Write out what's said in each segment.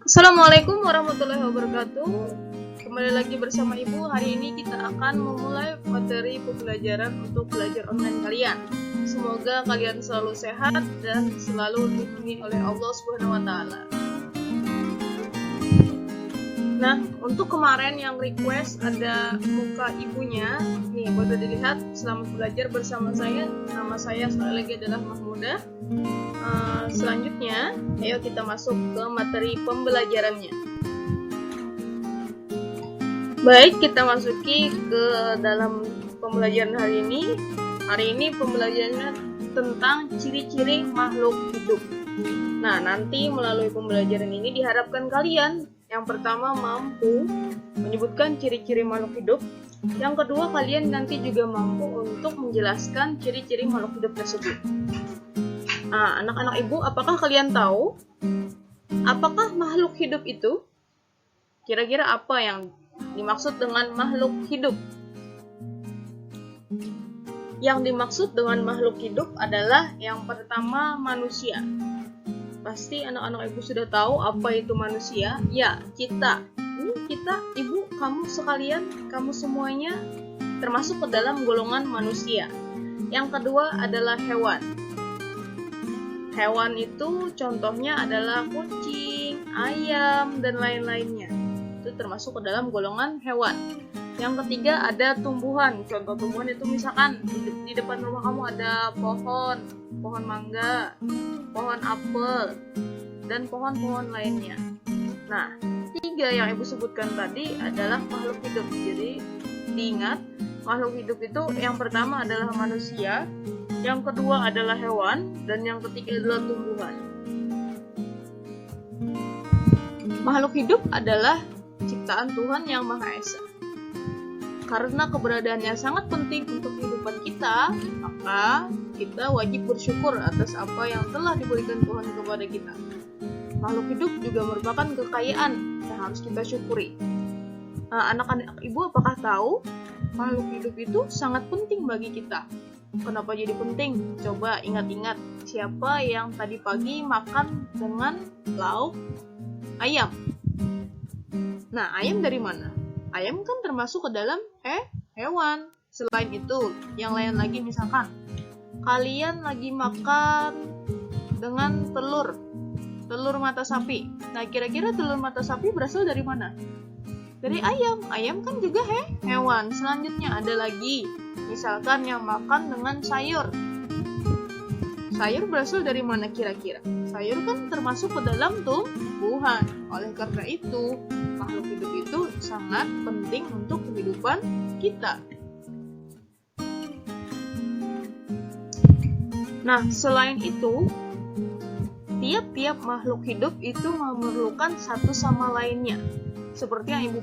Assalamualaikum warahmatullahi wabarakatuh. Kembali lagi bersama Ibu. Hari ini kita akan memulai materi pembelajaran untuk belajar online kalian. Semoga kalian selalu sehat dan selalu dilindungi oleh Allah Subhanahu wa taala. Nah, untuk kemarin yang request ada muka ibunya, nih boleh dilihat. Selamat belajar bersama saya. Nama saya sekali lagi adalah Mahmudah. Selanjutnya, ayo kita masuk ke materi pembelajarannya. Baik, kita masuki ke dalam pembelajaran hari ini. Hari ini pembelajarannya tentang ciri-ciri makhluk hidup. Nah, nanti melalui pembelajaran ini diharapkan kalian yang pertama mampu menyebutkan ciri-ciri makhluk hidup. Yang kedua, kalian nanti juga mampu untuk menjelaskan ciri-ciri makhluk hidup tersebut. Nah, anak-anak ibu, apakah kalian tahu apakah makhluk hidup itu? Kira-kira apa yang dimaksud dengan makhluk hidup? Yang dimaksud dengan makhluk hidup adalah yang pertama manusia. Pasti anak-anak ibu sudah tahu apa itu manusia. Ya, kita. Ini kita, ibu, kamu sekalian, kamu semuanya termasuk ke dalam golongan manusia. Yang kedua adalah hewan. Hewan itu contohnya adalah kucing, ayam, dan lain-lainnya. Itu termasuk ke dalam golongan hewan. Yang ketiga ada tumbuhan. Contoh tumbuhan itu misalkan di depan rumah kamu ada pohon mangga, pohon apel, dan pohon-pohon lainnya. Nah, tiga yang ibu sebutkan tadi adalah makhluk hidup. Jadi diingat, makhluk hidup itu yang pertama adalah manusia, yang kedua adalah hewan, dan yang ketiga adalah tumbuhan. Makhluk hidup adalah ciptaan Tuhan Yang Maha Esa. Karena keberadaannya sangat penting untuk kehidupan kita, maka kita wajib bersyukur atas apa yang telah diberikan Tuhan kepada kita. Makhluk hidup juga merupakan kekayaan yang harus kita syukuri. Anak-anak ibu, apakah tahu makhluk hidup itu sangat penting bagi kita? Kenapa jadi penting? Coba ingat-ingat, siapa yang tadi pagi makan dengan lauk ayam? Nah, ayam dari mana? Ayam kan termasuk ke dalam hewan. Selain itu, yang lain lagi misalkan kalian lagi makan dengan telur mata sapi. Nah, kira-kira telur mata sapi berasal dari mana? Dari ayam. Ayam kan juga hewan. Selanjutnya ada lagi, misalkan yang makan dengan sayur. Sayur berasal dari mana kira-kira? Sayur kan termasuk ke dalam tumbuhan. Oleh karena itu, makhluk hidup itu sangat penting untuk kehidupan kita. Nah, selain itu, tiap-tiap makhluk hidup itu memerlukan satu sama lainnya. Seperti yang ibu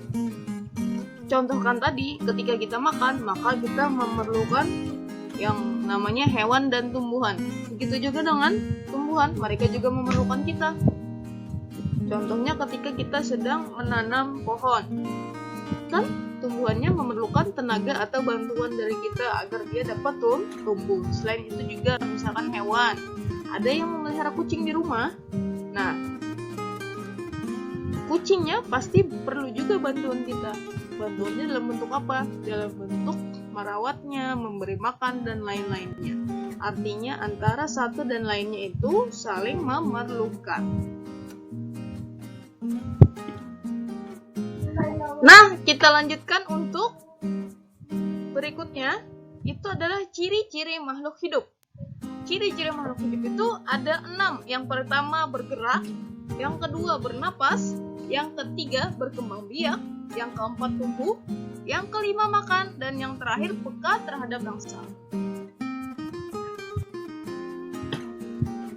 contohkan tadi, ketika kita makan, maka kita memerlukan yang namanya hewan dan tumbuhan. Begitu juga dengan tumbuhan, mereka juga memerlukan kita. Contohnya ketika kita sedang menanam pohon, kan tumbuhannya memerlukan tenaga atau bantuan dari kita agar dia dapat tumbuh. Selain itu juga misalkan hewan, ada yang memelihara kucing di rumah. Nah, kucingnya pasti perlu juga bantuan kita. Bantuannya dalam bentuk apa? Dalam bentuk merawatnya, memberi makan, dan lain-lainnya. Artinya antara satu dan lainnya itu saling memerlukan. Nah, kita lanjutkan untuk berikutnya. Itu adalah ciri-ciri makhluk hidup. Ciri-ciri makhluk hidup itu ada 6. Yang pertama bergerak, yang kedua bernapas, yang ketiga berkembang biak, yang keempat tumbuh, yang kelima makan, dan yang terakhir peka terhadap bangsa.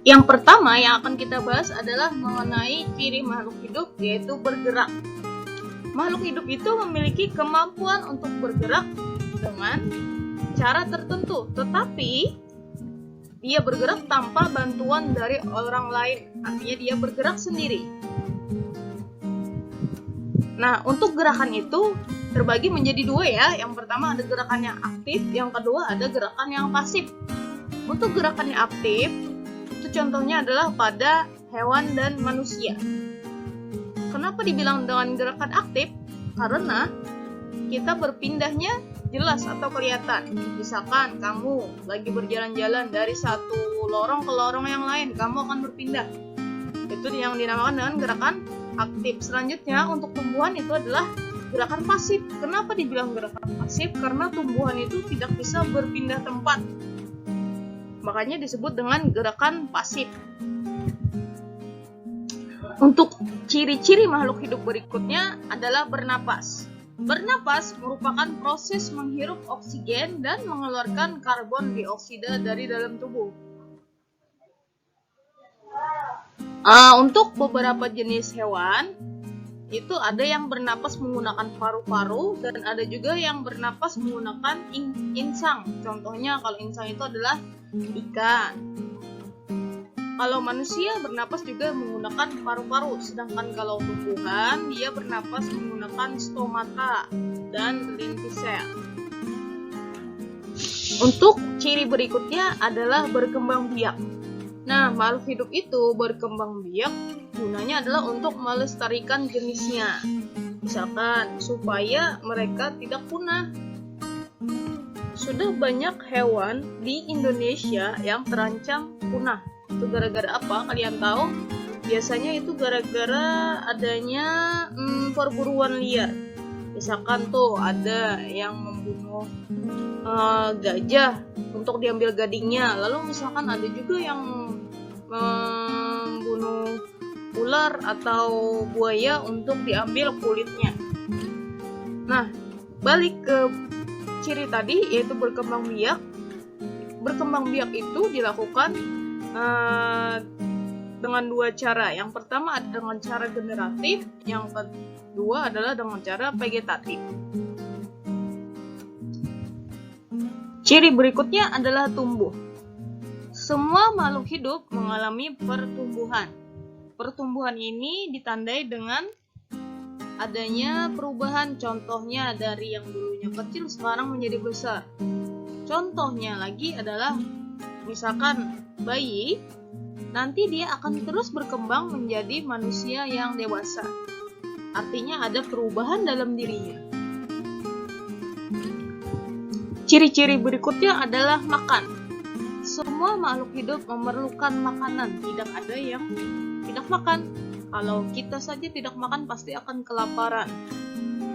Yang pertama yang akan kita bahas adalah mengenai ciri makhluk hidup, yaitu bergerak. Makhluk hidup itu memiliki kemampuan untuk bergerak dengan cara tertentu, tetapi dia bergerak tanpa bantuan dari orang lain. Artinya dia bergerak sendiri. Nah, untuk gerakan itu terbagi menjadi dua ya. Yang pertama ada gerakan yang aktif, yang kedua ada gerakan yang pasif. Untuk gerakan yang aktif, itu contohnya adalah pada hewan dan manusia. Kenapa dibilang dengan gerakan aktif? Karena kita berpindahnya jelas atau kelihatan. Misalkan kamu lagi berjalan-jalan dari satu lorong ke lorong yang lain, kamu akan berpindah. Itu yang dinamakan dengan gerakan aktif. Selanjutnya untuk tumbuhan itu adalah gerakan pasif. Kenapa dibilang gerakan pasif? Karena tumbuhan itu tidak bisa berpindah tempat. Makanya disebut dengan gerakan pasif. Untuk ciri-ciri makhluk hidup berikutnya adalah bernapas. Bernapas merupakan proses menghirup oksigen dan mengeluarkan karbon dioksida dari dalam tubuh. Untuk beberapa jenis hewan, itu ada yang bernapas menggunakan paru-paru dan ada juga yang bernapas menggunakan insang. Contohnya kalau insang itu adalah ikan. Kalau manusia bernapas juga menggunakan paru-paru, sedangkan kalau tumbuhan dia bernapas menggunakan stomata dan lentisel. Untuk ciri berikutnya adalah berkembang biak. Nah, makhluk hidup itu berkembang biak gunanya adalah untuk melestarikan jenisnya. Misalkan supaya mereka tidak punah. Sudah banyak hewan di Indonesia yang terancam punah. Itu gara-gara apa? Kalian tahu? Biasanya itu gara-gara adanya perburuan liar. Misalkan tuh ada yang membunuh gajah untuk diambil gadingnya. Lalu misalkan ada juga yang membunuh ular atau buaya untuk diambil kulitnya. Nah, balik ke ciri tadi yaitu berkembang biak. Berkembang biak itu dilakukan dengan dua cara. Yang pertama ada dengan cara generatif, yang kedua adalah dengan cara vegetatif. Ciri berikutnya adalah tumbuh. Semua makhluk hidup mengalami pertumbuhan. Pertumbuhan ini ditandai dengan adanya perubahan, contohnya dari yang dulunya kecil sekarang menjadi besar. Contohnya lagi adalah misalkan bayi, nanti dia akan terus berkembang menjadi manusia yang dewasa. Artinya ada perubahan dalam dirinya. Ciri-ciri berikutnya adalah makan. Semua makhluk hidup memerlukan makanan, tidak ada yang tidak makan. Kalau kita saja tidak makan pasti akan kelaparan.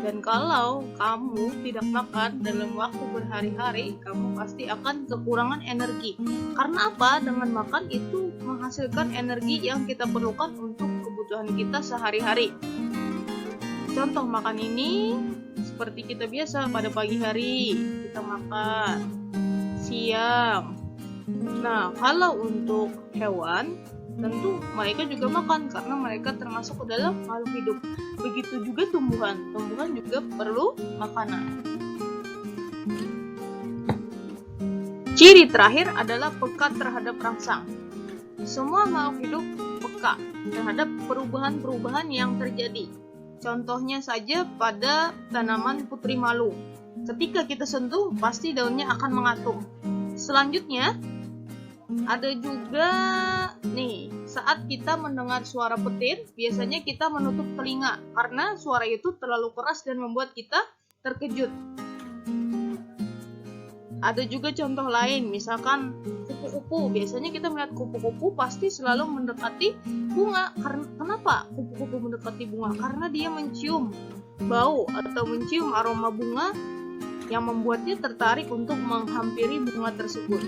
Dan kalau kamu tidak makan dalam waktu berhari-hari, kamu pasti akan kekurangan energi. Karena apa? Dengan makan itu menghasilkan energi yang kita perlukan untuk kebutuhan kita sehari-hari. Contoh makan ini seperti kita biasa pada pagi hari kita makan, siang. Nah, kalau untuk hewan tentu mereka juga makan karena mereka termasuk ke dalam makhluk hidup. Begitu juga tumbuhan. Tumbuhan juga perlu makanan. Ciri terakhir adalah peka terhadap rangsang. Semua makhluk hidup peka terhadap perubahan-perubahan yang terjadi. Contohnya saja pada tanaman putri malu. Ketika kita sentuh, pasti daunnya akan mengatung. Selanjutnya, ada juga nih, saat kita mendengar suara petir, biasanya kita menutup telinga karena suara itu terlalu keras dan membuat kita terkejut. Ada juga contoh lain, misalkan kupu-kupu. Biasanya kita melihat kupu-kupu pasti selalu mendekati bunga. Kenapa kupu-kupu mendekati bunga? Karena dia mencium bau atau mencium aroma bunga yang membuatnya tertarik untuk menghampiri bunga tersebut.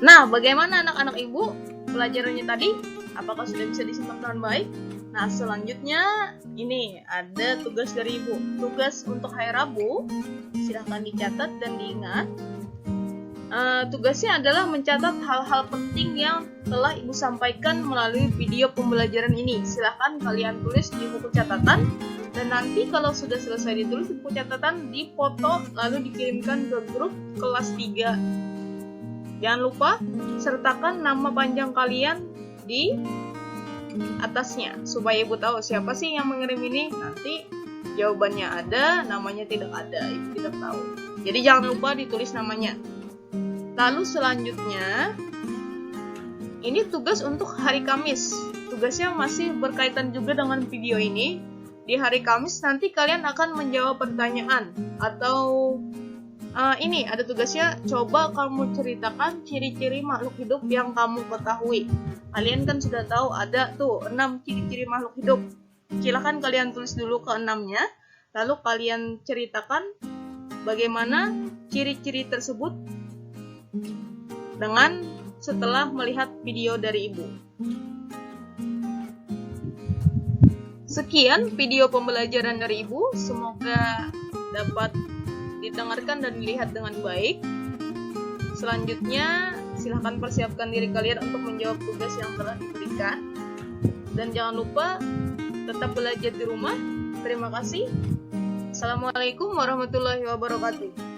Nah, bagaimana anak-anak ibu pelajarannya tadi? Apakah sudah bisa disimak dengan baik? Nah, selanjutnya ini ada tugas dari ibu. Tugas untuk hari Rabu, silahkan dicatat dan diingat. Tugasnya adalah mencatat hal-hal penting yang telah ibu sampaikan melalui video pembelajaran ini. Silahkan kalian tulis di buku catatan. Dan nanti kalau sudah selesai ditulis di buku catatan, dipoto lalu dikirimkan ke grup kelas 3. Jangan lupa sertakan nama panjang kalian di atasnya supaya ibu tahu siapa sih yang mengirim ini. Nanti jawabannya ada, namanya tidak ada, ibu tidak tahu. Jadi jangan lupa ditulis namanya. Lalu selanjutnya Ini tugas untuk hari Kamis. Tugasnya masih berkaitan juga dengan video ini. Di hari Kamis nanti kalian akan menjawab pertanyaan. Atau ini ada tugasnya, coba kamu ceritakan ciri-ciri makhluk hidup yang kamu ketahui. Kalian kan sudah tahu ada tuh 6 ciri-ciri makhluk hidup. Silakan kalian tulis dulu ke 6-nya. Lalu kalian ceritakan bagaimana ciri-ciri tersebut dengan setelah melihat video dari Ibu. Sekian video pembelajaran dari Ibu. Semoga dapat didengarkan dan dilihat dengan baik. Selanjutnya, silahkan persiapkan diri kalian untuk menjawab tugas yang telah diberikan. Dan jangan lupa tetap belajar di rumah. Terima kasih. Assalamualaikum warahmatullahi wabarakatuh.